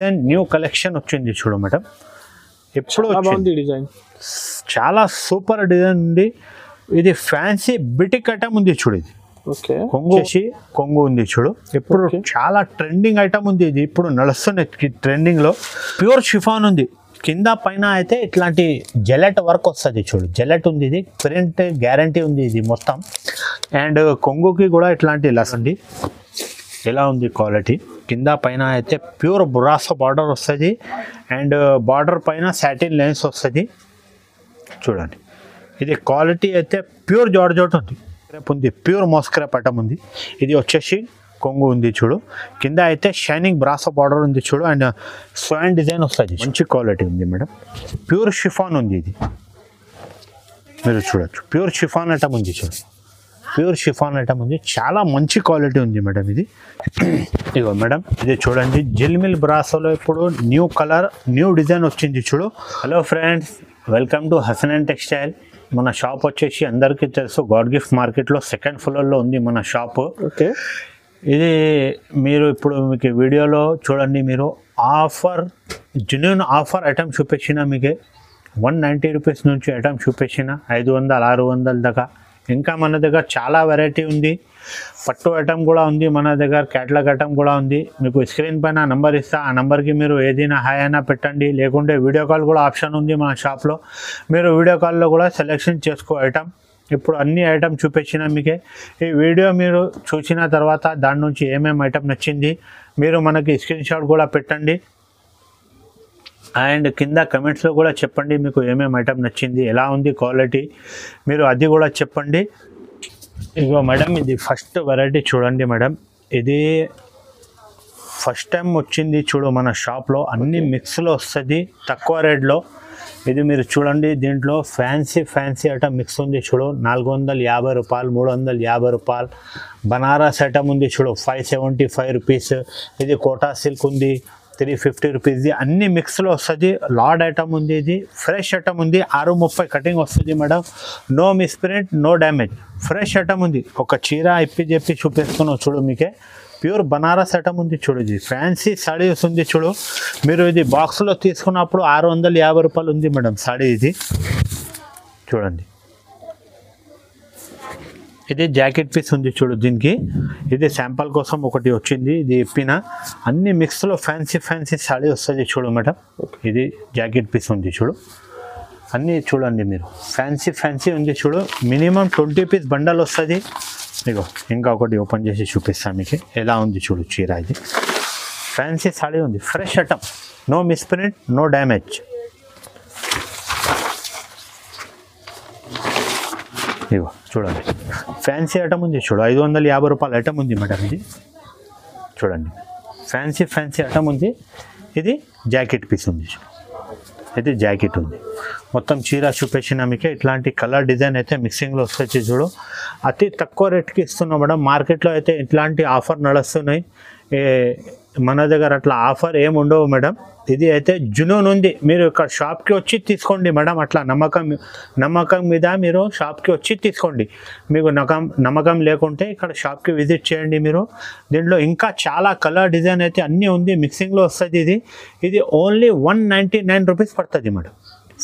New collection వచ్చింది చూడు madam. ఎప్పుడు బాగుంది డిజైన్, చాలా సూపర్ డిజైన్ ఉంది. ఇది ఫ్యాన్సీ బిటిక్ ఐటమ్ ఉంది చూడు. ఇది ఓకే కొంగు ఉంది చూడు. ఇప్పుడు చాలా ట్రెండింగ్ ఐటమ్ ఉంది. ఇది ఇప్పుడు నడుస్తున్న ట్రెండింగ్ లో ప్యూర్ షిఫాన్ ఉంది. కింద పైన అయితే ఇట్లాంటి జెలెట్ వర్క్ వస్తుంది చూడు. జెలెట్ ఉంది, ఇది ప్రింట్ గ్యారంటీ ఉంది ఇది మొత్తం. అండ్ కొంగుకి కూడా ఇట్లాంటి లెస్ ఉంది. ఎలా ఉంది క్వాలిటీ. కింద పైన అయితే ప్యూర్ బురాసో బార్డర్ వస్తుంది. అండ్ బార్డర్ పైన సాటిన్ లైన్స్ వస్తుంది చూడండి. ఇది క్వాలిటీ అయితే ప్యూర్ జార్జెట్ ఉంది. క్రేప్ ఉంది, ప్యూర్ మోస్క్రేప్ ఐటమ్ ఉంది. ఇది వచ్చేసి కొంగు ఉంది చూడు. కింద అయితే షైనింగ్ బ్రాసో బార్డర్ ఉంది చూడు. అండ్ స్వాన్ డిజైన్ వస్తుంది. మంచి క్వాలిటీ ఉంది మేడం. ప్యూర్ షిఫాన్ ఉంది. ఇది మీరు చూడొచ్చు. ప్యూర్ షిఫాన్ ఐటమ్ ఉంది చూడు. ప్యూర్ షిఫాన్ ఐటమ్ ఉంది. చాలా మంచి క్వాలిటీ ఉంది మేడం. ఇది ఇగో మేడం, ఇది చూడండి. జిల్మిల్ బ్రాసోలో ఇప్పుడు న్యూ కలర్ న్యూ డిజైన్ వచ్చింది చూడు. Hello friends, welcome to Hasan and textile. మన షాప్ వచ్చేసి అందరికీ తెలుసు, గాడ్ గిఫ్ట్ మార్కెట్లో సెకండ్ ఫ్లోర్లో ఉంది మన షాప్. ఓకే, ఇది మీరు ఇప్పుడు మీకు వీడియోలో చూడండి. మీరు ఆఫర్ జెన్యూన్ ఆఫర్ ఐటమ్ చూపించిన మీకు 190 రూపీస్ నుంచి ఐటమ్ చూపించిన 500 600 దాకా. ఇంకా మన దగ్గర చాలా వెరైటీ ఉంది. పట్టు ఐటమ్ కూడా ఉంది మన దగ్గర, క్యాటలాగ్ ఐటమ్ కూడా ఉంది. మీకు స్క్రీన్ పైన నంబర్ ఇస్తా, ఆ నెంబర్కి మీరు ఏదైనా హాయ్ అయినా పెట్టండి. లేకుంటే వీడియో కాల్ కూడా ఆప్షన్ ఉంది మన షాప్లో. మీరు వీడియో కాల్లో కూడా సెలెక్షన్ చేసుకో ఐటమ్. ఇప్పుడు అన్ని ఐటమ్ చూపించిన మీకే. ఈ వీడియో మీరు చూసిన తర్వాత దాని నుంచి ఏమేమి ఐటమ్ నచ్చింది మీరు మనకి స్క్రీన్ షాట్ కూడా పెట్టండి. అండ్ కింద కమెంట్స్లో కూడా చెప్పండి మీకు ఏమేమి ఐటమ్ నచ్చింది, ఎలా ఉంది క్వాలిటీ, మీరు అది కూడా చెప్పండి. ఇగో మేడం, ఇది ఫస్ట్ వెరైటీ చూడండి మేడం. ఇది ఫస్ట్ టైం వచ్చింది చూడు మన షాప్లో. అన్ని మిక్స్లో వస్తుంది తక్కువ రేట్లో. ఇది మీరు చూడండి. దీంట్లో ఫ్యాన్సీ ఐటమ్ మిక్స్ ఉంది చూడు. 450 రూపాయలు, 350 రూపాయలు. బనారస్ ఐటమ్ ఉంది చూడు, 575 రూపీస్. ఇది కోటా సిల్క్ ఉంది, 350 రూపీస్. అన్ని మిక్స్లో వస్తుంది. లార్డ్ ఐటమ్ ఉంది. ఇది ఫ్రెష్ ఐటమ్ ఉంది. 630 కటింగ్ వస్తుంది madam. No misprint, no damage. Fresh item ఉంది. ఒక చీర ఇప్పి చెప్పి చూపిస్తున్నావు చూడు. మీకే ప్యూర్ బనారస్ ఐటమ్ ఉంది చూడు. ఇది ఫ్యాన్సీ సాడీ ఉంది చూడు. మీరు ఇది బాక్స్లో తీసుకున్నప్పుడు 650 రూపాయలు ఉంది మేడం సాడీ. ఇది చూడండి. ఇది జాకెట్ పీస్ ఉంది చూడు దీనికి. ఇది శాంపుల్ కోసం ఒకటి వచ్చింది. ఇది ఇప్పిన అన్ని మిక్స్లో ఫ్యాన్సీ సాడీ వస్తుంది చూడు మేడం. ఇది జాకెట్ పీస్ ఉంది చూడు. అన్నీ చూడండి మీరు. ఫ్యాన్సీ ఉంది చూడు. మినిమం 20 పీస్ బండల్ వస్తుంది. ఇగో ఇంకా ఒకటి ఓపెన్ చేసి చూపిస్తాను మీకు ఎలా ఉంది చూడు చీర. ఇది ఫ్యాన్సీ సాడీ ఉంది. Fresh item, no misprint, no damage. ఇగో చూడండి. ఫ్యాన్సీ ఐటమ్ ఉంది చూడు. 550 రూపాయల ఐటమ్ ఉంది మేడం. ఇది చూడండి. ఫ్యాన్సీ ఐటమ్ ఉంది. ఇది జాకెట్ పీస్ ఉంది చూడు. అయితే జాకెట్ ఉంది. మొత్తం చీర చూపించిన మీకే. ఇట్లాంటి కలర్ డిజైన్ అయితే మిక్సింగ్లో వస్తుంది చూడు. అతి తక్కువ రేట్కి ఇస్తున్నాం మేడం. మార్కెట్లో అయితే ఇట్లాంటి ఆఫర్ నడుస్తున్నాయి. మన దగ్గర అట్లా ఆఫర్ ఏమి ఉండవు మేడం. ఇది అయితే జునూన్ ఉంది. మీరు ఇక్కడ షాప్కి వచ్చి తీసుకోండి మేడం. అట్లా నమ్మకం మీద మీరు షాప్కి వచ్చి తీసుకోండి. మీకు నమ్మకం లేకుంటే ఇక్కడ షాప్కి విజిట్ చేయండి మీరు. దీంట్లో ఇంకా చాలా కలర్ డిజైన్ అయితే అన్నీ ఉంది. మిక్సింగ్లో వస్తుంది. ఇది ఓన్లీ 199 రూపీస్ పడుతుంది మేడం.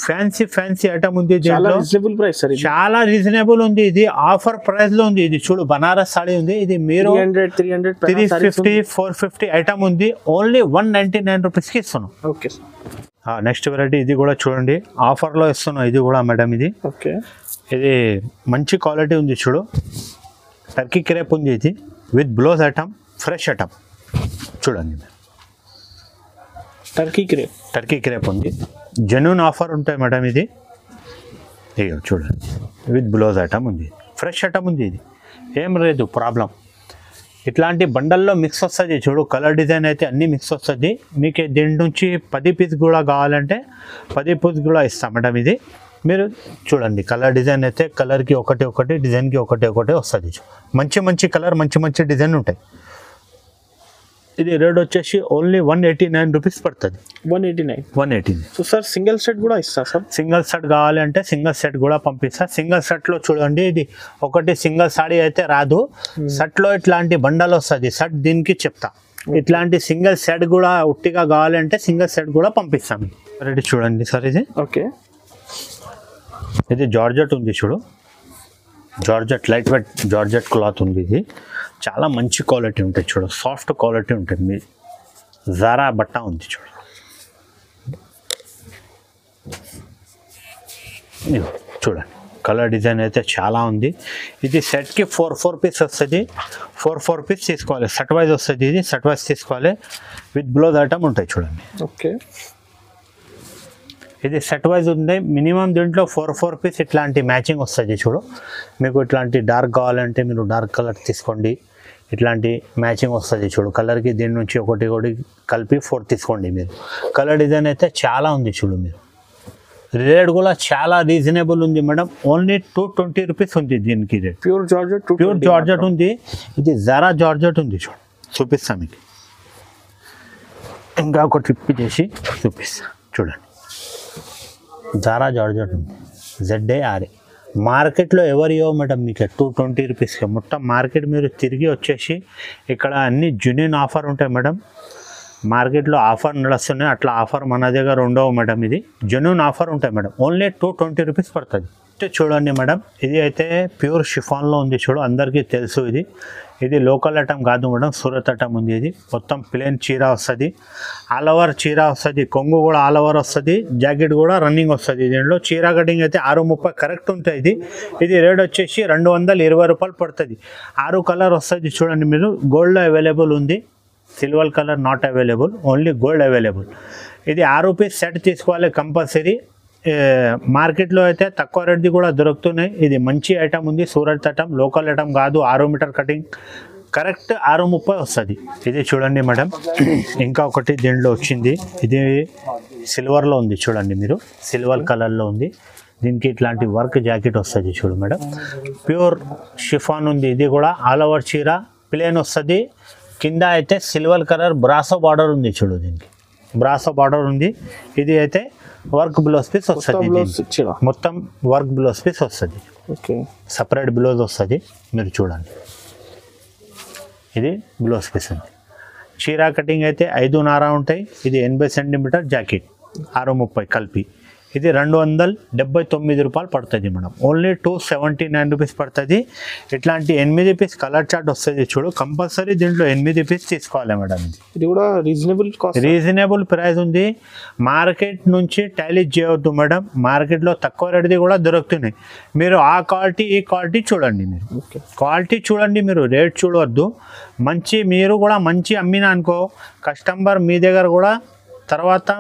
ఫ్యాన్సీ ఐటమ్ ఉంది. చాలా రీజనబుల్ ఉంది. ఇది ఆఫర్ ప్రైస్ లో ఉంది. ఇది చూడు బనారస్ సాడీ ఉంది. ఇది మీరు 350 450 ఐటమ్ ఉంది. ఓన్లీ 199 రూపీస్కి ఇస్తున్నాం. ఓకే, నెక్స్ట్ వెరైటీ ఇది కూడా చూడండి. ఆఫర్లో ఇస్తున్నాం ఇది కూడా మేడం. ఇది ఓకే, ఇది మంచి క్వాలిటీ ఉంది చూడు. టర్కీ క్రేప్ ఉంది. ఇది with blouse item, fresh item చూడండి. టర్కీ క్రేప్ ఉంది. జెన్యూన్ ఆఫర్ ఉంటాయి మేడం. ఇది ఇక చూడండి. విత్ బ్లౌజ్ ఐటమ్ ఉంది. ఫ్రెష్ ఐటమ్ ఉంది. ఇది ఏం లేదు ప్రాబ్లం. ఇట్లాంటి బండల్లో మిక్స్ వస్తుంది చూడు. కలర్ డిజైన్ అయితే అన్నీ మిక్స్ వస్తుంది. మీకు దీని నుంచి 10 పీస్ కూడా కావాలంటే 10 పీస్ కూడా ఇస్తాం మేడం. ఇది మీరు చూడండి. కలర్ డిజైన్ అయితే కలర్కి ఒకటి డిజైన్కి ఒకటి వస్తుంది. మంచి కలర్ మంచి డిజైన్ ఉంటాయి. ఇది రేట్ వచ్చేసి ఓన్లీ 189 రూపీస్ పడుతుంది. 189. సో సార్ సింగిల్ సెట్ కూడా ఇస్తా సార్. సింగిల్ సెట్ కావాలంటే సింగిల్ సెట్ కూడా పంపిస్తా. సింగిల్ సెట్లో చూడండి. ఇది ఒకటి సింగిల్ సాడీ అయితే రాదు. సెట్లో ఇట్లాంటి బండల్ వస్తుంది. సెట్ దీనికి చెప్తా ఇట్లాంటి సింగిల్ సెట్ కూడా ఉట్టిగా కావాలంటే సింగిల్ సెట్ కూడా పంపిస్తాం. రెడీ చూడండి సార్, ఇది ఓకే. ఇది జార్జెట్ ఉంది చూడు, georgette light weight georgette cloth ఉంది. ఇది చాలా మంచి క్వాలిటీ ఉంటుంది చూడు, సాఫ్ట్ క్వాలిటీ ఉంటుంది. మీ జారా బట్ట ఉంది చూడు, ఇదిగో చూడండి. కలర్ డిజైన్ అయితే చాలా ఉంది. ఇది సెట్కి 4 పీస్ వస్తుంది. 4 పీస్ తీసుకోవాలి. సెట్ వైజ్ వస్తుంది. ఇది సెట్ వైజ్ తీసుకోవాలి. విత్ బ్లౌజ్ ఐటమ్ ఉంటాయి చూడండి. ఓకే. ఇది సెట్ వైజ్ ఉంది. మినిమం దీంట్లో 4 పీస్ ఇట్లాంటి మ్యాచింగ్ వస్తుంది చూడు. మీకు ఇట్లాంటి డార్క్ కావాలంటే మీరు డార్క్ కలర్ తీసుకోండి. ఇట్లాంటి మ్యాచింగ్ వస్తుంది చూడు. కలర్కి దీని నుంచి ఒకటి కలిపి 4 తీసుకోండి మీరు. కలర్ డిజైన్ అయితే చాలా ఉంది చూడు. మీరు రేట్ కూడా చాలా రీజనబుల్ ఉంది మేడం. ఓన్లీ 220 రూపీస్ ఉంది దీనికి rate. Pure georgette, pure georgette ఉంది. ఇది జారా జార్జెట్ ఉంది చూడు, చూపిస్తాను మీకు. ఇంకా ఒక ట్రిప్ చేసి చూపిస్తా చూడండి. జారా జార్జెట్ ఉంది, ZARA. మార్కెట్లో ఎవరు ఇవ్వ మేడం మీకు 220 రూపీస్కి. మొత్తం మార్కెట్ మీరు తిరిగి వచ్చేసి ఇక్కడ అన్ని జెన్యూన్ ఆఫర్ ఉంటాయి మేడం. మార్కెట్లో ఆఫర్ నడుస్తున్నాయి, అట్లా ఆఫర్ మన దగ్గర ఉండవు మేడం. ఇది జెన్యూన్ ఆఫర్ ఉంటాయి మేడం. ఓన్లీ 220 రూపీస్ పడుతుంది. చూడండి మేడం, ఇది అయితే ప్యూర్ షిఫాన్లో ఉంది చూడు, అందరికీ తెలుసు. ఇది లోకల్ ఐటమ్ కాదు మేడం, సూరత్ ఐటమ్ ఉంది. ఇది మొత్తం ప్లేన్ చీర వస్తుంది, ఆల్ ఓవర్ చీర వస్తుంది. కొంగు కూడా ఆల్ ఓవర్ వస్తుంది, జాకెట్ కూడా రన్నింగ్ వస్తుంది. దీంట్లో చీర కటింగ్ అయితే 630 కరెక్ట్ ఉంటుంది. ఇది రేట్ వచ్చేసి 220 రూపాయలు పడుతుంది. 6 కలర్ వస్తుంది చూడండి మీరు. గోల్డ్లో అవైలబుల్ ఉంది, silver colour not available, only gold available. ఇది 6 పీస్ సెట్ తీసుకోవాలి కంపల్సరీ. మార్కెట్లో అయితే తక్కువ రేట్ది కూడా దొరుకుతున్నాయి. ఇది మంచి ఐటమ్ ఉంది, సూరత్ ఐటమ్, లోకల్ ఐటమ్ కాదు. 6 మీటర్ కటింగ్ కరెక్ట్ 630 వస్తుంది. ఇది చూడండి మేడం. ఇంకా ఒకటి దీంట్లో వచ్చింది, ఇది సిల్వర్లో ఉంది చూడండి మీరు, సిల్వర్ కలర్లో ఉంది. దీనికి ఇట్లాంటి వర్క్ జాకెట్ వస్తుంది చూడు మేడం. ప్యూర్ షిఫాన్ ఉంది. ఇది కూడా ఆల్ ఓవర్ చీర ప్లేన్ వస్తుంది. కింద అయితే సిల్వర్ కలర్ బ్రాసో బార్డర్ ఉంది చూడు, దీనికి బ్రాసో బార్డర్ ఉంది. ఇది అయితే వర్క్ బ్లౌజ్ పీస్ వస్తుంది. మొత్తం వర్క్ బ్లౌజ్ పీస్ వస్తుంది. ఓకే. సపరేట్ బ్లౌజ్ వస్తుంది. మీరు చూడండి, ఇది బ్లౌజ్ పీస్ ఉంది. చీరా కటింగ్ అయితే 5.5 ఉంటాయి. ఇది 80 సెంటీమీటర్ జాకెట్ 630 కలిపి. ఇది 279 రూపాయలు పడుతుంది మేడం. ఓన్లీ 279 రూపీస్ పడుతుంది. ఇట్లాంటి 8 పీస్ కలర్ చార్ట్ వస్తుంది చూడు, కంపల్సరీ దీంట్లో 8 పీస్ తీసుకోవాలి మేడం. ఇది కూడా రీజనబుల్ కాస్ట్, రీజనబుల్ ప్రైస్ ఉంది. మార్కెట్ నుంచి టైలిజ్ చేయవద్దు మేడం. మార్కెట్లో తక్కువ రేట్ది కూడా దొరుకుతున్నాయి. మీరు ఆ క్వాలిటీ ఈ క్వాలిటీ చూడండి. మీరు క్వాలిటీ చూడండి, మీరు రేట్ చూడవద్దు. మంచి మీరు కూడా మంచి అమ్మినా అనుకో, కస్టమర్ మీ దగ్గర కూడా తర్వాత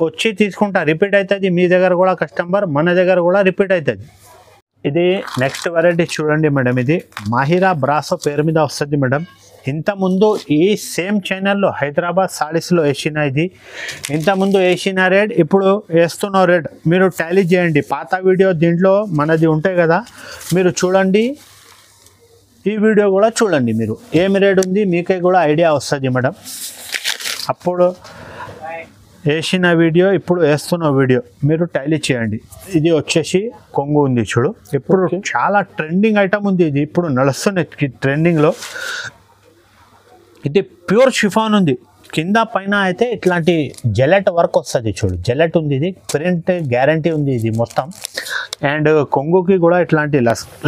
వచ్చి తీసుకుంటా, రిపీట్ అవుతుంది. మీ దగ్గర కూడా కస్టమర్, మన దగ్గర కూడా రిపీట్ అవుతుంది. ఇది నెక్స్ట్ వెరైటీ చూడండి మేడం. ఇది మాహిరా బ్రాసో పేరు మీద వస్తుంది మేడం. ఇంతకుముందు ఈ సేమ్ ఛానల్లో హైదరాబాద్ సారీస్లో వేసిన, ఇది ఇంతకుముందు వేసిన రేట్, ఇప్పుడు వేస్తున్న రేట్ మీరు టాలీ చేయండి. పాత వీడియో దీంట్లో మనది ఉంటాయి కదా, మీరు చూడండి. ఈ వీడియో కూడా చూడండి, మీరు ఏమి రేట్ ఉంది మీకే కూడా ఐడియా వస్తుంది మేడం. అప్పుడు వేసిన వీడియో, ఇప్పుడు వేస్తున్న వీడియో మీరు టాలీ చేయండి. ఇది వచ్చేసి కొంగు ఉంది చూడు, ఇప్పుడు చాలా ట్రెండింగ్ ఐటమ్ ఉంది. ఇది ఇప్పుడు నడుస్తున్న ట్రెండింగ్లో. ఇది ప్యూర్ షిఫాన్ ఉంది. కింద పైన అయితే ఇట్లాంటి జెలెట్ వర్క్ వస్తుంది చూడు, జెలెట్ ఉంది. ఇది ప్రింట్ గ్యారంటీ ఉంది ఇది మొత్తం. అండ్ కొంగుకి కూడా ఇట్లాంటి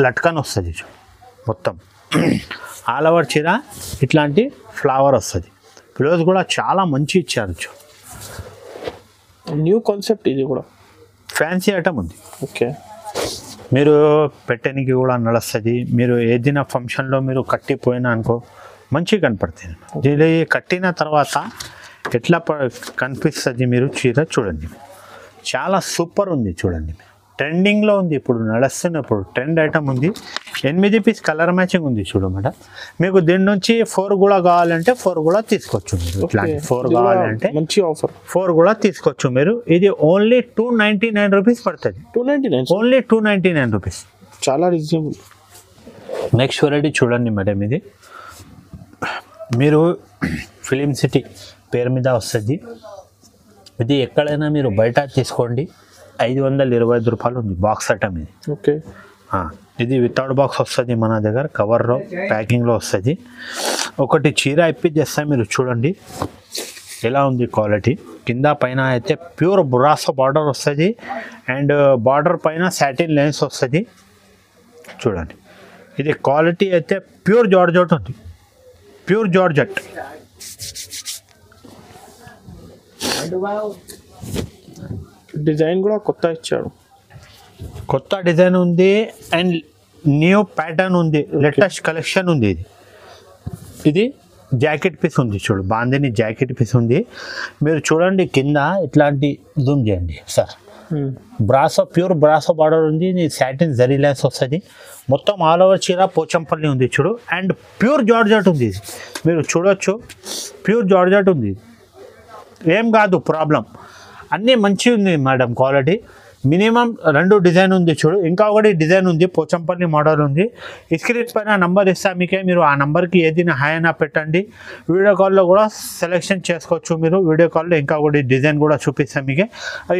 లట్కన్ వస్తుంది చూడు, మొత్తం ఆల్ ఓవర్ చీర ఇట్లాంటి ఫ్లవర్ వస్తుంది. బ్లౌజ్ కూడా చాలా మంచి ఇచ్చారు చూడు. న్యూ కాన్సెప్ట్, ఇది కూడా ఫ్యాన్సీ ఐటమ్ ఉంది. ఓకే. మీరు పెట్టడానికి కూడా నడుస్తుంది. మీరు ఏదైనా ఫంక్షన్లో మీరు కట్టిపోయినా అనుకో, మంచిగా కనపడుతుంది. ఇది కట్టిన తర్వాత ఎట్లా కనిపిస్తుంది మీరు చీర చూడండి. చాలా సూపర్ ఉంది చూడండి. ట్రెండింగ్లో ఉంది, ఇప్పుడు నడుస్తున్నప్పుడు ట్రెండ్ ఐటమ్ ఉంది. 8 పీస్ కలర్ మ్యాచింగ్ ఉంది చూడు మేడం. మీకు దీని నుంచి 4 కూడా కావాలంటే 4 కూడా తీసుకోవచ్చు మీరు. ఇట్లాంటి 4 కావాలంటే మంచి ఆఫర్, 4 కూడా తీసుకోవచ్చు మీరు. ఇది ఓన్లీ 299 రూపీస్ పడుతుంది. 299, ఓన్లీ 299 రూపీస్, చాలా రీజనబుల్. నెక్స్ట్ వెరైటీ చూడండి మేడం. ఇది మీరు ఫిలిం సిటీ పేరు మీద వస్తుంది. ఇది ఎక్కడైనా మీరు బయట తీసుకోండి, 525 రూపాయలు ఉంది బాక్స్ ఐటమ్ ఇది. ఓకే. ఇది వితౌట్ బాక్స్ వస్తుంది మన దగ్గర, కవర్లో ప్యాకింగ్లో వస్తుంది. ఒకటి చీర ఇప్పించేస్తా, మీరు చూడండి ఎలా ఉంది క్వాలిటీ. కింద పైన అయితే ప్యూర్ బురాసో బార్డర్ వస్తుంది అండ్ బార్డర్ పైన సాటిన్ లైన్స్ వస్తుంది. చూడండి ఇది క్వాలిటీ అయితే ప్యూర్ జార్జెట్ ఉంది, ప్యూర్ జార్జెట్. డిజైన్ కూడా కొత్త ఇచ్చాడు, కొత్త డిజైన్ ఉంది అండ్ న్యూ ప్యాటర్న్ ఉంది, లేటెస్ట్ కలెక్షన్ ఉంది. ఇది జాకెట్ పీస్ ఉంది చూడు, బాందిని జాకెట్ పీస్ ఉంది. మీరు చూడండి కింద ఇట్లాంటి జూమ్ చేయండి sir. Brasso pure brasso border ఉంది, సాటిన్ జరీ లైన్స్ వస్తుంది. మొత్తం ఆల్ ఓవర్ చీర పోచంపల్లి ఉంది చూడు. అండ్ ప్యూర్ జార్జెట్ ఉంది, ఇది మీరు చూడొచ్చు, ప్యూర్ జార్జెట్ ఉంది. ఏం కాదు ప్రాబ్లం, అన్నీ మంచిగా ఉంది మేడం క్వాలిటీ. మినిమం 2 డిజైన్ ఉంది చూడు, ఇంకా ఒకటి డిజైన్ ఉంది, పోచంపల్లి మోడల్ ఉంది. స్క్రీన్ పైన నంబర్ ఇస్తా మీకే, మీరు ఆ నెంబర్కి ఏదైనా హాయ్ అయినా పెట్టండి. వీడియో కాల్లో కూడా సెలెక్షన్ చేసుకోవచ్చు మీరు. వీడియో కాల్లో ఇంకా ఒకటి డిజైన్ కూడా చూపిస్తాం మీకే.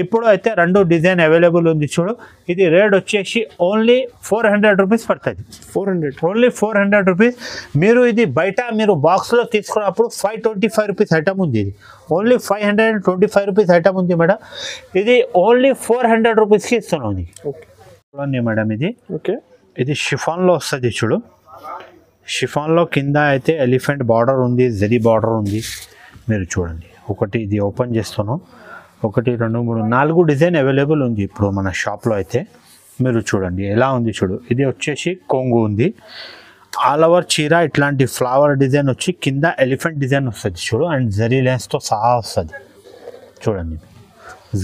ఇప్పుడు అయితే 2 డిజైన్ అవైలబుల్ ఉంది చూడు. ఇది రేట్ వచ్చేసి ఓన్లీ 400 రూపీస్ పడుతుంది. 400, ఓన్లీ 400 రూపీస్. మీరు ఇది బయట మీరు బాక్స్లో తీసుకున్నప్పుడు 525 రూపీస్ ఐటమ్ ఉంది. ఇది ఓన్లీ 525 రూపీస్ ఐటమ్ ఉంది మేడం. ఇది ఓన్లీ 400 రూపీస్కి ఇస్తున్నాం. ఇది చూడండి మేడం, ఇది ఓకే. ఇది షిఫాన్లో వస్తుంది చూడు. షిఫాన్లో కింద అయితే ఎలిఫెంట్ బార్డర్ ఉంది, జరీ బార్డర్ ఉంది. మీరు చూడండి, ఒకటి ఇది ఓపెన్ చేస్తున్నాం, 1 2 3 4 డిజైన్ అవైలబుల్ ఉంది ఇప్పుడు మన షాప్లో అయితే. మీరు చూడండి ఎలా ఉంది చూడు. ఇది వచ్చేసి కొంగు ఉంది, ఆల్ ఓవర్ చీర ఇట్లాంటి ఫ్లవర్ డిజైన్ వచ్చి కింద ఎలిఫెంట్ డిజైన్ వస్తుంది చూడు. అండ్ జరీ లైన్స్తో సహా వస్తుంది చూడండి,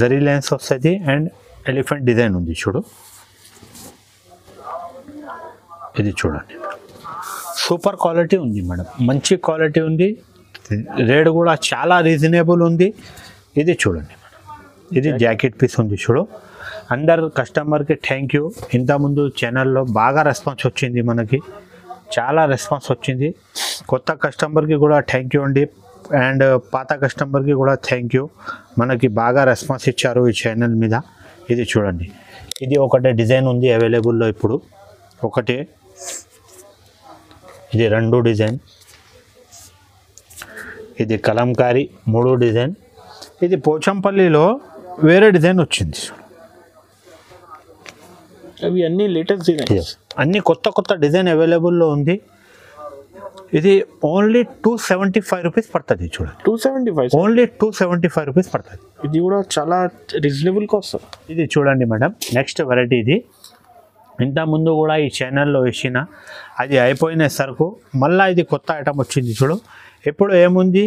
జరీ లైన్స్ వస్తుంది అండ్ ఎలిఫెంట్ డిజైన్ ఉంది చూడు. ఇది చూడండి, సూపర్ క్వాలిటీ ఉంది మేడం, మంచి క్వాలిటీ ఉంది. రేట్ కూడా చాలా రీజనబుల్ ఉంది. ఇది చూడండి మేడం, ఇది జాకెట్ పీస్ ఉంది చూడు. అందరు కస్టమర్కి థ్యాంక్ యూ. ఇంతకుముందు ఛానల్లో బాగా రెస్పాన్స్ వచ్చింది, మనకి చాలా రెస్పాన్స్ వచ్చింది. కొత్త కస్టమర్కి కూడా థ్యాంక్ యూ అండి, అండ్ పాత కస్టమర్కి కూడా థ్యాంక్ యూ. మనకి బాగా రెస్పాన్స్ ఇచ్చారు ఈ ఛానల్ మీద. ఇది చూడండి, ఇది ఒకటే డిజైన్ ఉంది అవైలబుల్లో ఇప్పుడు, ఒకటే. ఇది 2 డిజైన్, ఇది కలంకారీ 3 డిజైన్. ఇది పోచంపల్లిలో వేరే డిజైన్ వచ్చింది. అవి అన్ని లేటెస్ట్ డిజైన్స్, అన్ని కొత్త డిజైన్ అవైలబుల్లో ఉంది. ఇది ఓన్లీ 275 రూపీస్ పడుతుంది చూడండి. 275, ఓన్లీ 275 రూపీస్ పడుతుంది. ఇది కూడా చాలా రీజనబుల్ కాస్ట్. ఇది చూడండి మేడం, నెక్స్ట్ వెరైటీ. ఇది ఇంతకుముందు కూడా ఈ ఛానల్లో వేసిన, అది అయిపోయిన సరుకు మళ్ళీ ఇది కొత్త ఐటమ్ వచ్చింది చూడు. ఇప్పుడు ఏముంది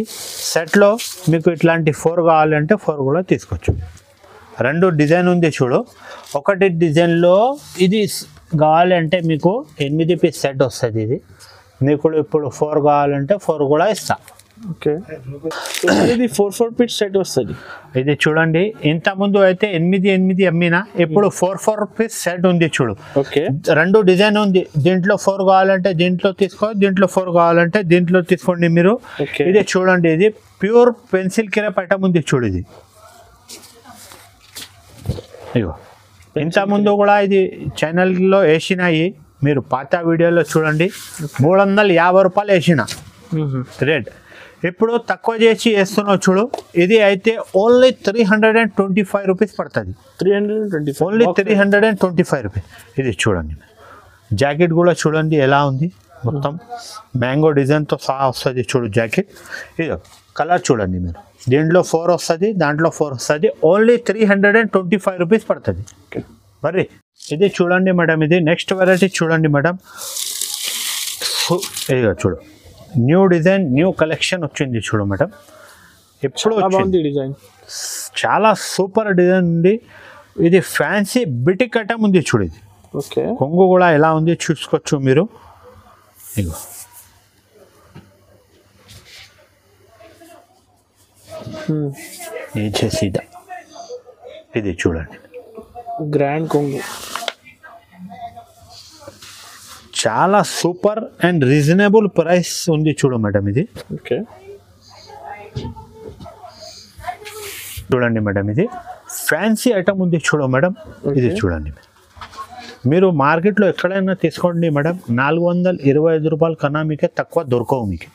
సెట్లో, మీకు ఇట్లాంటి 4 కావాలంటే 4 కూడా తీసుకోవచ్చు. 2 డిజైన్ ఉంది చూడు. ఒకటి డిజైన్లో ఇది కావాలంటే మీకు 8 పీస్ సెట్ వస్తుంది. ఇది మీకు ఇప్పుడు 4 కావాలంటే 4 కూడా ఇస్తా. ఓకే, ఇది 4 పీస్ సెట్ వస్తుంది. ఇది చూడండి, ఇంతకుముందు అయితే 8 అమ్మినా, ఇప్పుడు 4 పీస్ సెట్ ఉంది చూడు. ఓకే, 2 డిజైన్ ఉంది. దీంట్లో 4 కావాలంటే దీంట్లో తీసుకో, దీంట్లో 4 కావాలంటే దీంట్లో తీసుకోండి మీరు. ఇది చూడండి, ఇది ప్యూర్ పెన్సిల్ కిరప్ ఐటమ్ ఉంది చూడు. ఇది ఇగో, ఇంతకుముందు కూడా ఇది ఛానల్లో వేసినాయి, మీరు పాత వీడియోలో చూడండి. 350 రూపాయలు వేసిన రేట్, ఇప్పుడు తక్కువ చేసి వేస్తున్నావు చూడు. ఇది అయితే ఓన్లీ 325 రూపీస్ పడుతుంది. 325, ఓన్లీ 325 రూపీస్. ఇది చూడండి, జాకెట్ కూడా చూడండి ఎలా ఉంది, మొత్తం మ్యాంగో డిజైన్తో సహా వస్తుంది చూడు జాకెట్. ఇది కలర్ చూడండి మీరు, దీంట్లో 4 వస్తుంది, దాంట్లో 4 వస్తుంది. ఓన్లీ 325 రూపీస్ పడుతుంది. మరి ఇది చూడండి మేడం, ఇది నెక్స్ట్ వెరైటీ చూడండి మేడం. ఇదిగో చూడు, న్యూ డిజైన్, న్యూ కలెక్షన్ వచ్చింది చూడు మేడం. ఇప్పుడు బాగుంది డిజైన్, చాలా సూపర్ డిజైన్ ఉంది. ఇది ఫ్యాన్సీ బిటిక్ ఐటమ్ ఉంది చూడు. ఇది ఓకే, కొంగు కూడా ఎలా ఉంది చూసుకోవచ్చు మీరు. ఇగో సీదా, ఇది చూడండి, గ్రాండ్ కొంగు, చాలా సూపర్ అండ్ రీజనబుల్ ప్రైస్ ఉంది చూడు మేడం. ఇది ఓకే, చూడండి మేడం, ఇది ఫ్యాన్సీ ఐటమ్ ఉంది చూడు మేడం. ఇది చూడండి, మీరు మార్కెట్లో ఎక్కడైనా తీసుకోండి మేడం, 425 రూపాయల కన్నా మీకే తక్కువ దొరకవు మీకు.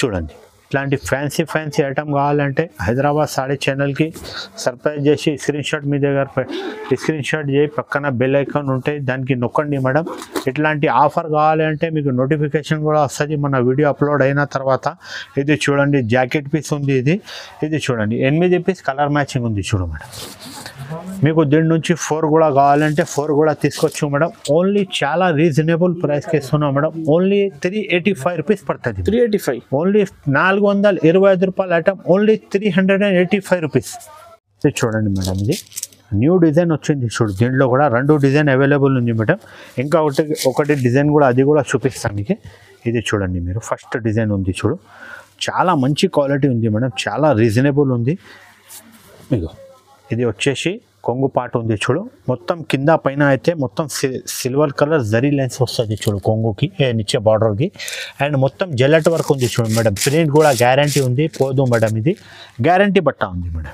చూడండి, ఇట్లాంటి ఫ్యాన్సీ ఐటమ్ కావాలంటే హైదరాబాద్ సాడీ ఛానల్కి సర్ప్రైజ్ చేసి స్క్రీన్ షాట్ మీ దగ్గర స్క్రీన్ షాట్ చేసి పక్కన బెల్ ఐకాన్ ఉంటే దానికి నొక్కండి మేడం. ఇట్లాంటి ఆఫర్ కావాలంటే మీకు నోటిఫికేషన్ కూడా వస్తుంది మన వీడియో అప్లోడ్ అయిన తర్వాత. ఇది చూడండి, జాకెట్ పీస్ ఉంది. ఇది చూడండి, 8 పీస్ కలర్ మ్యాచింగ్ ఉంది. చూడు మేడం, మీకు దీని నుంచి 4 కూడా కావాలంటే 4 కూడా తీసుకోవచ్చు మేడం. ఓన్లీ చాలా రీజనబుల్ ప్రైస్కి ఇస్తున్నాం మేడం. ఓన్లీ 385 రూపీస్ పడుతుంది. 385. ఓన్లీ 425 రూపాయల ఐటమ్ ఓన్లీ 385 రూపీస్. ఇది చూడండి మేడం, ఇది న్యూ డిజైన్ వచ్చింది. చూడు, దీంట్లో కూడా 2 డిజైన్ అవైలబుల్ ఉంది మేడం. ఇంకా ఒకటి డిజైన్ కూడా, అది కూడా చూపిస్తాను మీకు. ఇది చూడండి మీరు, ఫస్ట్ డిజైన్ ఉంది. చూడు, చాలా మంచి క్వాలిటీ ఉంది మేడం, చాలా రీజనబుల్ ఉంది. మీకు ఇది వచ్చేసి కొంగు పాట ఉంది. చూడు, మొత్తం కింద పైన అయితే మొత్తం సిల్వర్ కలర్ జరీ లైన్స్ వస్తుంది. చూడు, కొంగుకి నిచ్చే బార్డర్కి. అండ్ మొత్తం జెల్లెట్ వర్క్ ఉంది. చూడు మేడం, ప్రింట్ కూడా గ్యారంటీ ఉంది, పోదు మేడం. ఇది గ్యారంటీ బట్ట ఉంది మేడం.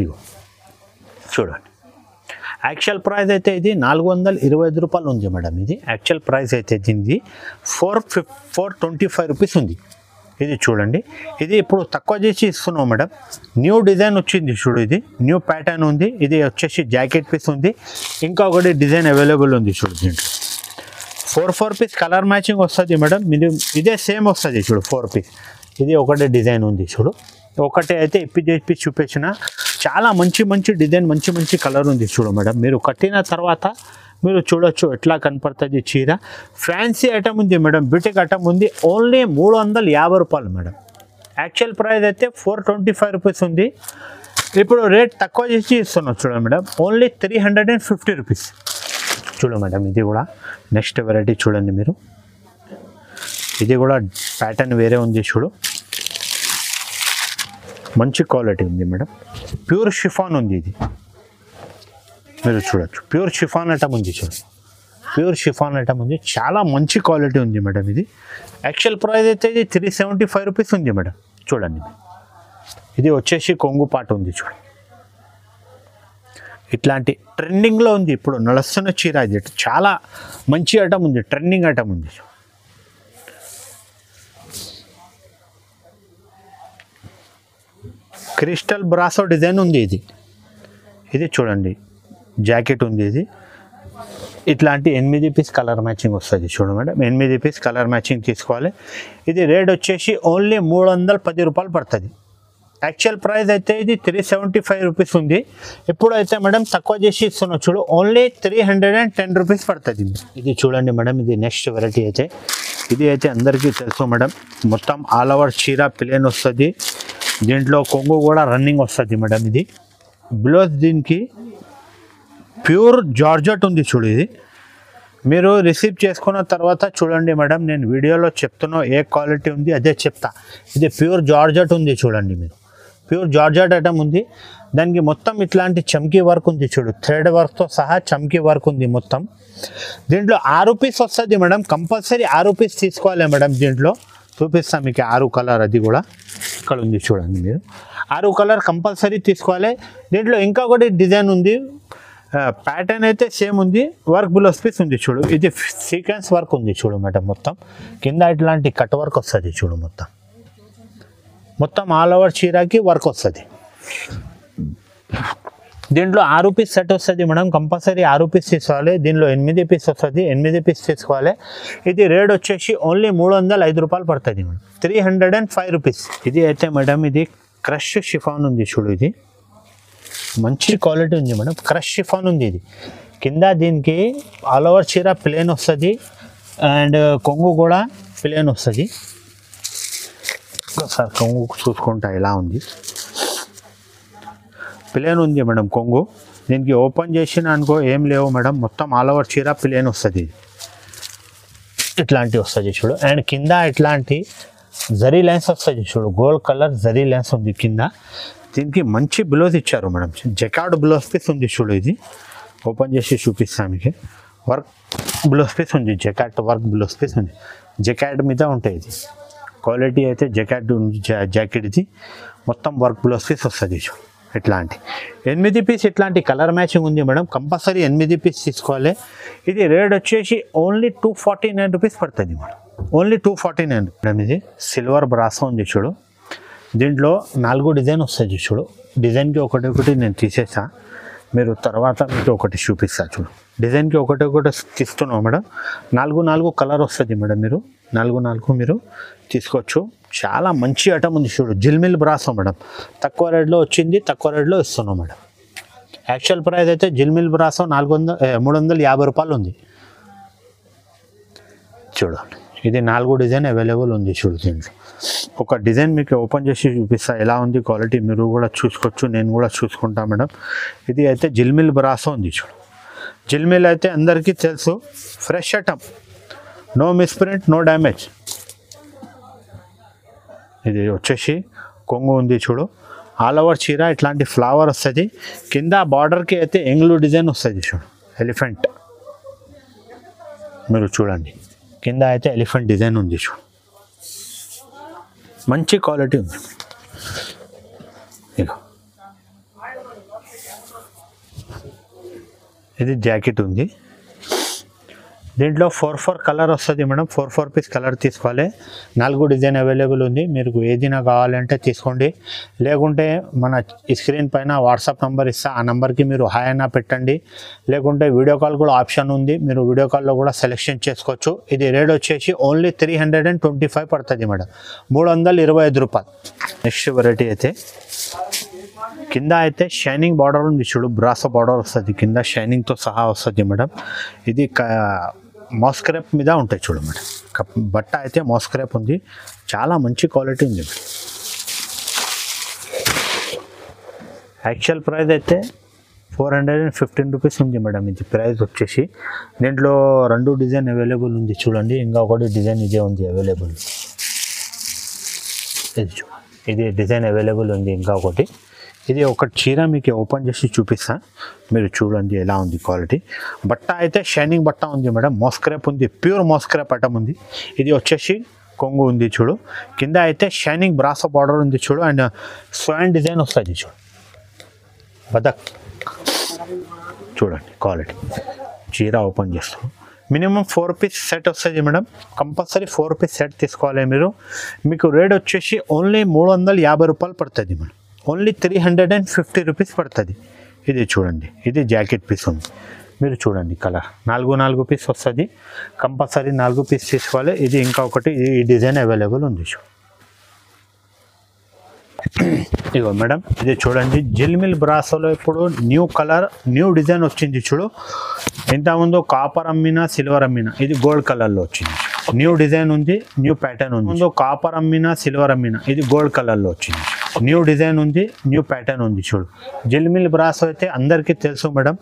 ఇగో చూడండి, యాక్చువల్ ప్రైస్ అయితే ఇది 425 రూపాయలు ఉంది మేడం. ఇది యాక్చువల్ ప్రైస్ అయితే దీనిది 425 రూపీస్ ఉంది. ఇది చూడండి, ఇది ఇప్పుడు తక్కువ చేసి ఇస్తున్నాం మేడం. న్యూ డిజైన్ వచ్చింది. చూడు, ఇది న్యూ ప్యాటర్న్ ఉంది. ఇది వచ్చేసి జాకెట్ పీస్ ఉంది. ఇంకా ఒకటి డిజైన్ అవైలబుల్ ఉంది. చూడు, దీంట్లో 4 పీస్ కలర్ మ్యాచింగ్ వస్తుంది మేడం. ఇదే సేమ్ వస్తుంది. చూడు, 4 పీస్. ఇది ఒకటి డిజైన్ ఉంది. చూడు, ఒకటే అయితే ఇప్పి చూపించిన చాలా మంచి డిజైన్, మంచి కలర్ ఉంది. చూడు మేడం, మీరు కట్టిన తర్వాత మీరు చూడొచ్చు ఎట్లా కనపడుతుంది చీర. ఫ్యాన్సీ ఐటమ్ ఉంది మేడం, బ్యూటిక్ ఐటమ్ ఉంది. ఓన్లీ 350 రూపాయలు మేడం. యాక్చువల్ ప్రైస్ అయితే 425 రూపీస్ ఉంది. ఇప్పుడు రేట్ తక్కువ చేసి ఇస్తున్నాం. చూడండి మేడం, ఓన్లీ 350 రూపీస్. చూడు మేడం, ఇది కూడా నెక్స్ట్ వెరైటీ చూడండి మీరు. ఇది కూడా ప్యాటర్న్ వేరే ఉంది. చూడు, మంచి క్వాలిటీ ఉంది మేడం. ప్యూర్ షిఫాన్ ఉంది. ఇది మీరు చూడొచ్చు, ప్యూర్ షిఫాన్ ఐటమ్ ఉంది. చూడండి, ప్యూర్ షిఫాన్ ఐటమ్ ఉంది, చాలా మంచి క్వాలిటీ ఉంది మేడం. ఇది యాక్చువల్ ప్రైస్ అయితే ఇది 375 రూపీస్ ఉంది మేడం. చూడండి, ఇది వచ్చేసి కొంగు పాట ఉంది. చూడండి, ఇట్లాంటి ట్రెండింగ్లో ఉంది, ఇప్పుడు నడుస్తున్న చీర. ఇది చాలా మంచి ఐటమ్ ఉంది, ట్రెండింగ్ ఐటమ్ ఉంది. క్రిస్టల్ బ్రాసో డిజైన్ ఉంది. ఇది చూడండి, జాకెట్ ఉంది. ఇది ఇట్లాంటి 8 పీస్ కలర్ మ్యాచింగ్ వస్తుంది. చూడు మేడం, 8 పీస్ కలర్ మ్యాచింగ్ తీసుకోవాలి. ఇది రేట్ వచ్చేసి ఓన్లీ 310 రూపాయలు పడుతుంది. యాక్చువల్ ప్రైస్ అయితే ఇది 375 రూపీస్ ఉంది. ఇప్పుడు అయితే మేడం తక్కువ చేసి ఇస్తున్నాం. చూడు, ఓన్లీ 310 రూపీస్ పడుతుంది. ఇది చూడండి మేడం, ఇది నెక్స్ట్ వెరైటీ అయితే. ఇది అయితే అందరికీ తెలుసు మేడం, మొత్తం ఆల్ ఓవర్ చీర ప్లేన్ వస్తుంది. దీంట్లో కొంగు కూడా రన్నింగ్ వస్తుంది మేడం. ఇది బ్లౌజ్ దీనికి ప్యూర్ జార్జెట్ ఉంది. చూడు, ఇది మీరు రిసీవ్ చేసుకున్న తర్వాత చూడండి మేడం, నేను వీడియోలో చెప్తున్నా ఏ క్వాలిటీ ఉంది అదే చెప్తా. ఇది ప్యూర్ జార్జెట్ ఉంది. చూడండి మీరు, ప్యూర్ జార్జెట్ ఐటమ్ ఉంది. దానికి మొత్తం ఇట్లాంటి చమ్కీ వర్క్ ఉంది. చూడు, థ్రెడ్ వర్క్తో సహా చమ్కీ వర్క్ ఉంది మొత్తం. దీంట్లో 6 పీస్ వస్తుంది మేడం. కంపల్సరీ 6 పీస్ తీసుకోవాలి మేడం. దీంట్లో చూపిస్తాను మీకు 6 కలర్. అది కూడా ఇక్కడ ఉంది. చూడండి మీరు, 6 కలర్ కంపల్సరీ తీసుకోవాలి. దీంట్లో ఇంకా ఒకటి డిజైన్ ఉంది. ప్యాటర్న్ అయితే సేమ్ ఉంది. వర్క్ బ్లౌజ్ పీస్ ఉంది. చూడు, ఇది సీక్వెన్స్ వర్క్ ఉంది. చూడు మేడం, మొత్తం కింద ఇట్లాంటి కట్ వర్క్ వస్తుంది. చూడు, మొత్తం ఆల్ ఓవర్ చీరకి వర్క్ వస్తుంది. దీంట్లో 6 పీస్ సెట్ వస్తుంది మేడం. కంపల్సరీ 6 పీస్ తీసుకోవాలి. దీనిలో 8 పీస్ వస్తుంది. 8 పీస్ తీసుకోవాలి. ఇది రేట్ వచ్చేసి ఓన్లీ 305 రూపాయలు పడుతుంది మేడం. 305 రూపీస్. ఇది అయితే మేడం, ఇది క్రష్ షిఫాన్ ఉంది. చూడు, ఇది మంచి క్వాలిటీ ఉంది మేడం. క్రష్ షిఫాన్ ఉంది. ఇది కింద దీనికి ఆల్ ఓవర్ చీర ప్లేన్ వస్తుంది. అండ్ కొంగు కూడా ప్లేన్ వస్తుంది. ఒకసారి కొంగు చూసుకుంటా ఎలా ఉంది. ప్లేన్ ఉంది మేడం కొంగు. దీనికి ఓపెన్ చేసిన అనుకో ఏం లేవు మేడం. మొత్తం ఆల్ ఓవర్ చీర ప్లేన్ వస్తుంది. ఇట్లాంటి వస్తుంది. చూడు, అండ్ కింద ఇట్లాంటి జరీ లైన్స్ వస్తుంది. చూడు, గోల్డ్ కలర్ జరీ లైన్స్ ఉంది కింద. దీనికి మంచి బ్లౌజ్ ఇచ్చారు మేడం. జకార్డ్ బ్లౌజ్ పీస్ ఉంది. చూడు, ఇది ఓపెన్ చేసి చూపిస్తాను మీకు. వర్క్ బ్లౌజ్ పీస్ ఉంది. జకార్డ్ వర్క్ బ్లౌజ్ పీస్ ఉంది. జకార్డ్ మీద ఉంటాయి. ఇది క్వాలిటీ అయితే జకార్డ్ ఉంది. జాకెట్ ఇది మొత్తం వర్క్ బ్లౌజ్ పీస్ వస్తుంది. చూడు, ఇట్లాంటి 8 పీస్ ఇట్లాంటి కలర్ మ్యాచింగ్ ఉంది మేడం. కంపల్సరీ 8 పీస్ తీసుకోవాలి. ఇది రేట్ వచ్చేసి ఓన్లీ 249 రూపీస్ పడుతుంది మేడం. Only 249 madam. ఇది సిల్వర్ బ్రాసో ఉంది చూడు. దీంట్లో 4 డిజైన్ వస్తుంది చూడు. డిజైన్కి ఒకటి నేను తీసేసా, మీరు తర్వాత మీకు ఒకటి చూపిస్తా చూడు. డిజైన్కి ఒకటి తీస్తున్నాం మేడం. 4 కలర్ వస్తుంది మేడం. మీరు 4 మీరు తీసుకోవచ్చు. చాలా మంచి ఐటమ్ ఉంది చూడు. జిల్మిల్ బ్రాసో మేడం. తక్కువ రేట్లో వచ్చింది, తక్కువ రేట్లో ఇస్తున్నాం మేడం. యాక్చువల్ ప్రైస్ అయితే జిల్మిల్ బ్రాసో 350 రూపాయలు ఉంది చూడండి. ఇది 4 డిజైన్ అవైలబుల్ ఉంది చూడు. దీంట్లో ఒక డిజైన్ మీకు ఓపెన్ చేసి చూపిస్తా ఎలా ఉంది క్వాలిటీ, మీరు కూడా చూసుకోవచ్చు, నేను కూడా చూసుకుంటా మేడం. ఇది అయితే జిల్మిల్ బ్రాసో ఉంది చూడు. జిల్మిల్ అయితే అందరికీ తెలుసు, fresh item, no misprint, no damage. ఇది వచ్చేసి కొంగు ఉంది చూడు. ఆల్ ఓవర్ చీర ఇట్లాంటి ఫ్లవర్ వస్తుంది. కింద బార్డర్కి అయితే ఎంగ్లూ డిజైన్ వస్తుంది చూడు, ఎలిఫెంట్. మీరు చూడండి, కింద అయితే ఎలిఫెంట్ డిజైన్ ఉంది చూడు. మంచి క్వాలిటీ ఉంది. ఇగో ఇది జాకెట్ ఉంది. దీంట్లో 4 కలర్ వస్తుంది మేడం. 4 పీస్ కలర్ తీసుకోవాలి. 4 డిజైన్ అవైలబుల్ ఉంది. మీకు ఏదైనా కావాలంటే తీసుకోండి. లేకుంటే మన స్క్రీన్ పైన వాట్సాప్ నెంబర్ ఇస్తా, ఆ నెంబర్కి మీరు హాయ్ అయినా పెట్టండి. లేకుంటే వీడియో కాల్ కూడా ఆప్షన్ ఉంది, మీరు వీడియో కాల్లో కూడా సెలెక్షన్ చేసుకోవచ్చు. ఇది రేట్ వచ్చేసి ఓన్లీ 325 పడుతుంది మేడం. 325 రూపాయలు. నెక్స్ట్ వెరైటీ అయితే కింద అయితే షైనింగ్ బార్డర్ ఉంది చూడు. బ్రాసో బార్డర్ వస్తుంది కింద, షైనింగ్తో సహా వస్తుంది మేడం. ఇది మోస్క్రేప్ మీద ఉంటాయి చూడు మేడం. బట్ట అయితే మోస్క్రేప్ ఉంది. చాలా మంచి క్వాలిటీ ఉంది మేడం. యాక్చువల్ ప్రైస్ అయితే 415 రూపీస్ ఉంది మేడం. ఇది ప్రైస్ వచ్చేసి. దీంట్లో 2 డిజైన్ అవైలబుల్ ఉంది చూడండి. ఇంకా ఒకటి డిజైన్ ఇదే ఉంది అవైలబుల్. ఇది చూడండి, ఇది డిజైన్ అవైలబుల్ ఉంది. ఇంకా ఒకటి, ఇది ఒక చీర మీకు ఓపెన్ చేసి చూపిస్తా, మీరు చూడండి ఎలా ఉంది క్వాలిటీ. బట్ట అయితే షైనింగ్ బట్ట ఉంది మేడం. మోస్క్రేప్ ఉంది, ప్యూర్ మోస్క్రేప్ ఐటమ్ ఉంది. ఇది వచ్చేసి కొంగు ఉంది చూడు. కింద అయితే షైనింగ్ బ్రాసో బార్డర్ ఉంది చూడు. అండ్ స్వాన్ డిజైన్ వస్తుంది చూడు. బదక్ చూడండి క్వాలిటీ. చీర ఓపెన్ చేస్తాం. మినిమం 4 పీస్ సెట్ వస్తుంది మేడం. కంపల్సరీ 4 పీస్ సెట్ తీసుకోవాలి మీరు. మీకు రేట్ వచ్చేసి ఓన్లీ 350 రూపాయలు పడుతుంది మేడం. ఓన్లీ 350 రూపీస్ పడుతుంది. ఇది చూడండి, ఇది జాకెట్ పీస్ ఉంది. మీరు చూడండి కలర్ 4 పీస్ వస్తుంది. కంపల్సరీ 4 పీస్ తీసుకోవాలి. ఇది ఇంకా ఒకటి, ఈ డిజైన్ అవైలబుల్ ఉంది చూడు. ఇగో మేడం, ఇది చూడండి జిల్మిల్ బ్రాసోలో ఇప్పుడు న్యూ కలర్, న్యూ డిజైన్ వచ్చింది చూడు. ఇంతకుముందు కాపర్ అమ్మినా, సిల్వర్ అమ్మినా, ఇది గోల్డ్ కలర్లో వచ్చింది. న్యూ డిజైన్ ఉంది, న్యూ ప్యాటర్న్ ఉంది. ముందు కాపర్ అమ్మినా, సిల్వర్ అమ్మినా, ఇది గోల్డ్ కలర్లో వచ్చింది. న్యూ డిజైన్ ఉంది, న్యూ ప్యాటర్న్ ఉంది చూడు. జిల్మిల్ బ్రాసో అయితే అందరికీ తెలుసు మేడం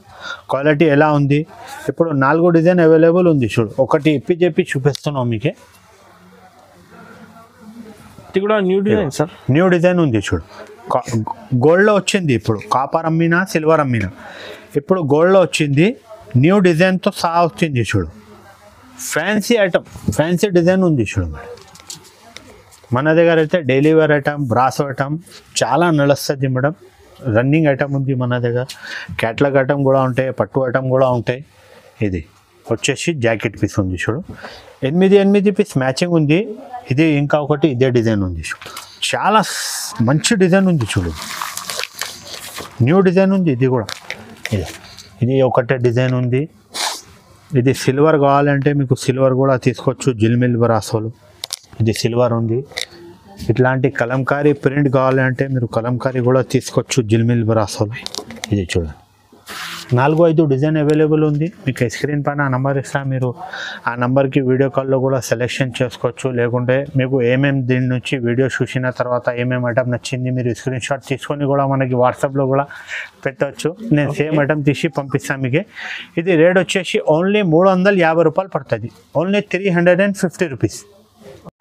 క్వాలిటీ ఎలా ఉంది. ఇప్పుడు 4 డిజైన్ అవైలబుల్ ఉంది చూడు. ఒకటి చెప్పి చూపిస్తున్నాం మీకే. ఇది కూడా new design sir. New design ఉంది చూడు. గోల్డ్లో వచ్చింది. ఇప్పుడు కాపర్ అమ్మినా, సిల్వర్ అమ్మినా, ఇప్పుడు గోల్డ్లో వచ్చింది. న్యూ డిజైన్తో సహా వచ్చింది చూడు. ఫ్యాన్సీ ఐటమ్, ఫ్యాన్సీ డిజైన్ ఉంది చూడు మేడం. మన దగ్గర అయితే daily wear item, Brasso item చాలా నడుస్తుంది మేడం. రన్నింగ్ ఐటమ్ ఉంది మన దగ్గర. క్యాట్లాగ్ ఐటమ్ కూడా ఉంటాయి, పట్టు ఐటమ్ కూడా ఉంటాయి. ఇది వచ్చేసి జాకెట్ పీస్ ఉంది చూడు. 8 పీస్ మ్యాచింగ్ ఉంది. ఇది ఇంకా ఒకటి ఇదే డిజైన్ ఉంది చూడు. చాలా మంచి డిజైన్ ఉంది చూడు. న్యూ డిజైన్ ఉంది ఇది కూడా. ఇది ఒకటే డిజైన్ ఉంది. ఇది సిల్వర్ కావాలంటే మీకు సిల్వర్ కూడా తీసుకోవచ్చు. జిల్మిల్ బ్రాసోలు ఇది సిల్వర్ ఉంది. ఇట్లాంటి కలంకారీ ప్రింట్ కావాలంటే మీరు కలంకారీ కూడా తీసుకోవచ్చు జిల్మిల్ బ్రాసోలు. ఇది చూడండి, 4-5 డిజైన్ అవైలబుల్ ఉంది. మీకు స్క్రీన్ పైన ఆ నెంబర్ ఇస్తా, మీరు ఆ నెంబర్కి వీడియో కాల్లో కూడా సెలెక్షన్ చేసుకోవచ్చు. లేకుంటే మీకు ఏమేమి దీని నుంచి వీడియో చూసిన తర్వాత ఏమేమి ఐటమ్ నచ్చింది మీరు స్క్రీన్ షాట్ తీసుకొని కూడా మనకి వాట్సాప్లో కూడా పెట్టవచ్చు. నేను సేమ్ ఐటమ్ తీసి పంపిస్తాను మీకు. ఇది రేట్ వచ్చేసి ఓన్లీ 350 రూపాయలు పడుతుంది. Only 350 rupees.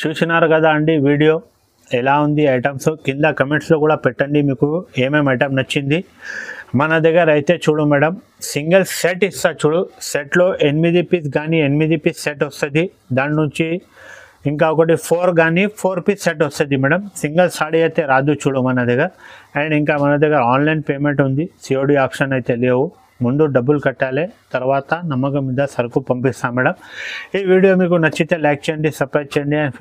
చూసినారు కదా అండి వీడియో ఎలా ఉంది ఐటమ్స్. కింద కమెంట్స్లో కూడా పెట్టండి మీకు ఏమేమి ఐటమ్ నచ్చింది. మన దగ్గర అయితే చూడు మేడం, సింగిల్ సెట్ ఇస్తా చూడు. సెట్లో 8 పీస్ కానీ 8 పీస్ సెట్ వస్తుంది. దాని నుంచి ఇంకా ఒకటి 4 కానీ 4 పీస్ సెట్ వస్తుంది మేడం. సింగిల్ సాడీ అయితే రాదు చూడు మన దగ్గర. అండ్ ఇంకా మన దగ్గర ఆన్లైన్ పేమెంట్ ఉంది, COD ఆప్షన్ అయితే లేవు. ముందు డబ్బులు కట్టాలి, తర్వాత నమ్మకం మీద సరుకు పంపిస్తాం మేడం. ఈ వీడియో మీకు నచ్చితే లైక్ చేయండి, సబ్స్క్రైబ్ చేయండి.